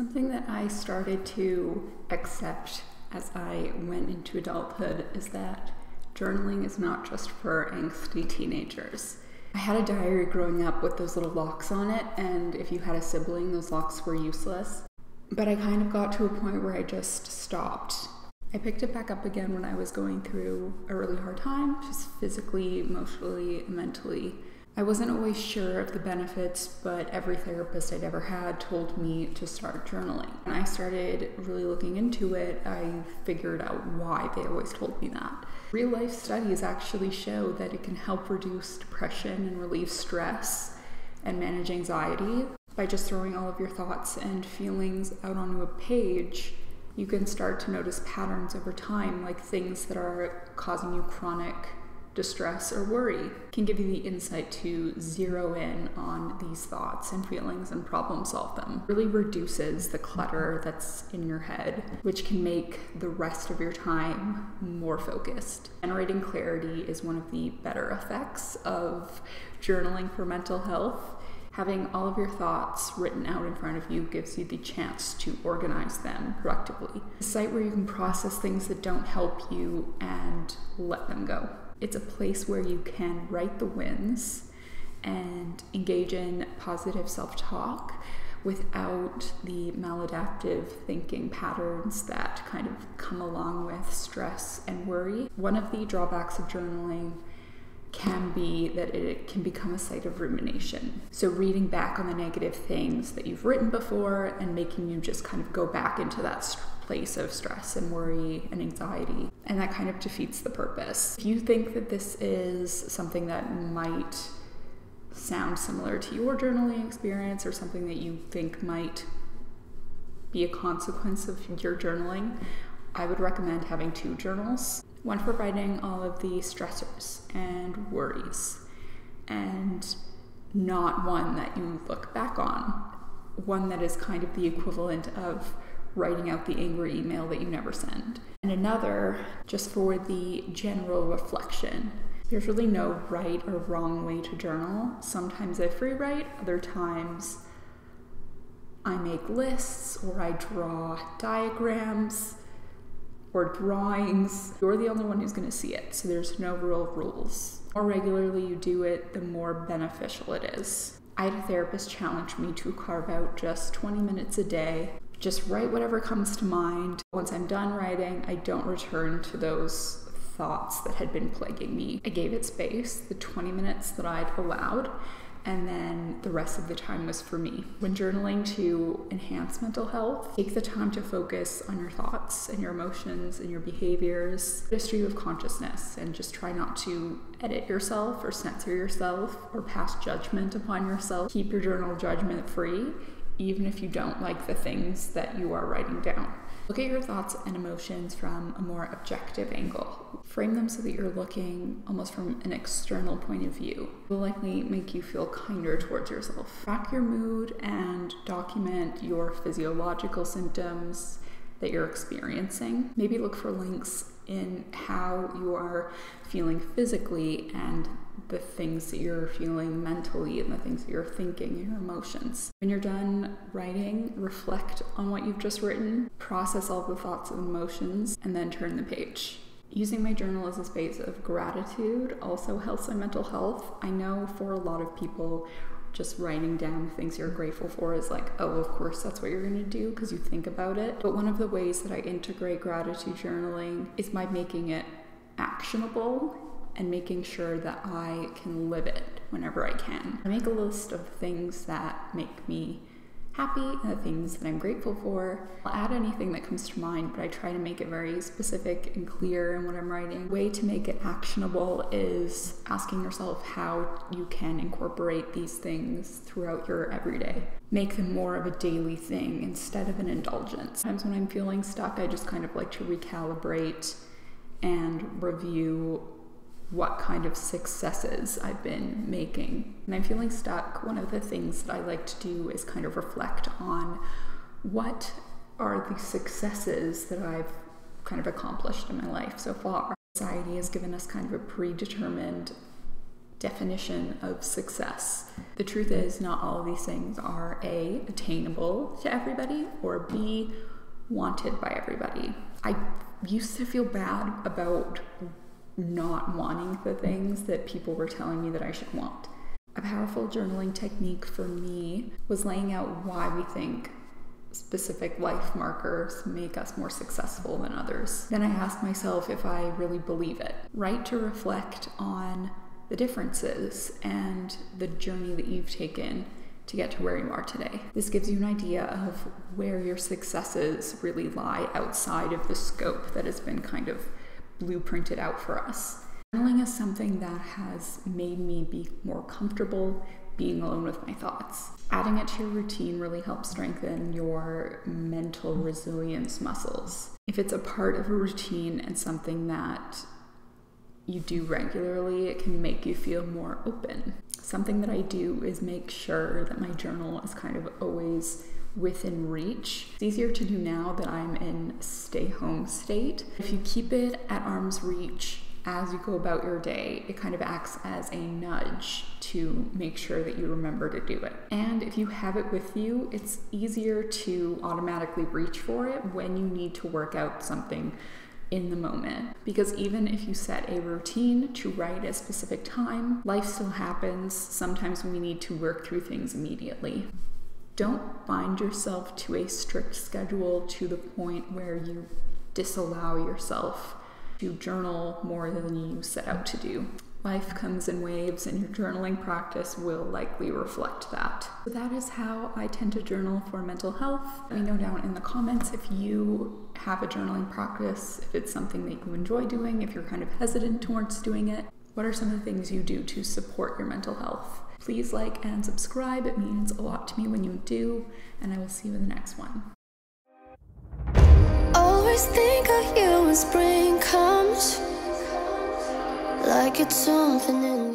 Something that I started to accept as I went into adulthood is that journaling is not just for angsty teenagers. I had a diary growing up with those little locks on it, and if you had a sibling, those locks were useless. But I kind of got to a point where I just stopped. I picked it back up again when I was going through a really hard time, just physically, emotionally, mentally. I wasn't always sure of the benefits, but every therapist I'd ever had told me to start journaling. When I started really looking into it, I figured out why they always told me that. Real life studies actually show that it can help reduce depression and relieve stress and manage anxiety. By just throwing all of your thoughts and feelings out onto a page, you can start to notice patterns over time, like things that are causing you chronic distress or worry. It can give you the insight to zero in on these thoughts and feelings and problem solve them. It really reduces the clutter that's in your head, which can make the rest of your time more focused. Generating clarity is one of the better effects of journaling for mental health. Having all of your thoughts written out in front of you gives you the chance to organize them productively. It's a site where you can process things that don't help you and let them go. It's a place where you can write the wins and engage in positive self-talk without the maladaptive thinking patterns that kind of come along with stress and worry. One of the drawbacks of journaling can be that it can become a site of rumination. So reading back on the negative things that you've written before and making you just kind of go back into that place of stress and worry and anxiety. And that kind of defeats the purpose. If you think that this is something that might sound similar to your journaling experience or something that you think might be a consequence of your journaling, I would recommend having two journals. One for writing all of the stressors and worries, and not one that you look back on. One that is kind of the equivalent of writing out the angry email that you never send. And another just for the general reflection. There's really no right or wrong way to journal. Sometimes I free write, other times I make lists or I draw diagrams or drawings. You're the only one who's going to see it, so there's no real rules. The more regularly you do it, the more beneficial it is. I had a therapist challenge me to carve out just 20 minutes a day. Just write whatever comes to mind. Once I'm done writing, I don't return to those thoughts that had been plaguing me. I gave it space, the 20 minutes that I'd allowed, and then the rest of the time was for me. When journaling to enhance mental health, take the time to focus on your thoughts and your emotions and your behaviors, a stream of consciousness, and just try not to edit yourself or censor yourself or pass judgment upon yourself. Keep your journal judgment free, even if you don't like the things that you are writing down. Look at your thoughts and emotions from a more objective angle. Frame them so that you're looking almost from an external point of view. It will likely make you feel kinder towards yourself. Track your mood and document your physiological symptoms that you're experiencing. Maybe look for links in how you are feeling physically and the things that you're feeling mentally and the things that you're thinking and your emotions. When you're done writing, reflect on what you've just written, process all the thoughts and emotions, and then turn the page. Using my journal as a space of gratitude also helps my mental health. I know for a lot of people, just writing down things you're grateful for is like, oh, of course that's what you're going to do because you think about it. But one of the ways that I integrate gratitude journaling is by making it actionable and making sure that I can live it whenever I can. I make a list of things that make me happy and the things that I'm grateful for. I'll add anything that comes to mind, but I try to make it very specific and clear in what I'm writing. The way to make it actionable is asking yourself how you can incorporate these things throughout your everyday. Make them more of a daily thing instead of an indulgence. Sometimes when I'm feeling stuck, I just kind of like to recalibrate and review what kind of successes I've been making. When I'm feeling stuck, one of the things that I like to do is kind of reflect on what are the successes that I've kind of accomplished in my life so far. Society has given us kind of a predetermined definition of success. The truth is, not all of these things are A, attainable to everybody, or B, wanted by everybody. I used to feel bad about not wanting the things that people were telling me that I should want. A powerful journaling technique for me was laying out why we think specific life markers make us more successful than others. Then I asked myself if I really believe it. Write to reflect on the differences and the journey that you've taken to get to where you are today. This gives you an idea of where your successes really lie outside of the scope that has been kind of blueprinted out for us. Journaling is something that has made me be more comfortable being alone with my thoughts. Adding it to your routine really helps strengthen your mental resilience muscles. If it's a part of a routine and something that you do regularly, it can make you feel more open. Something that I do is make sure that my journal is kind of always within reach. It's easier to do now that I'm in stay home state. If you keep it at arm's reach as you go about your day, it kind of acts as a nudge to make sure that you remember to do it. And if you have it with you, it's easier to automatically reach for it when you need to work out something in the moment. Because even if you set a routine to write at a specific time, life still happens. Sometimes we need to work through things immediately. Don't bind yourself to a strict schedule to the point where you disallow yourself to journal more than you set out to do. Life comes in waves, and your journaling practice will likely reflect that. So that is how I tend to journal for mental health. Let me know down in the comments if you have a journaling practice, if it's something that you enjoy doing, if you're kind of hesitant towards doing it. What are some of the things you do to support your mental health? Please like and subscribe. It means a lot to me when you do, and I will see you in the next one. Always think of you when spring comes, like it's something in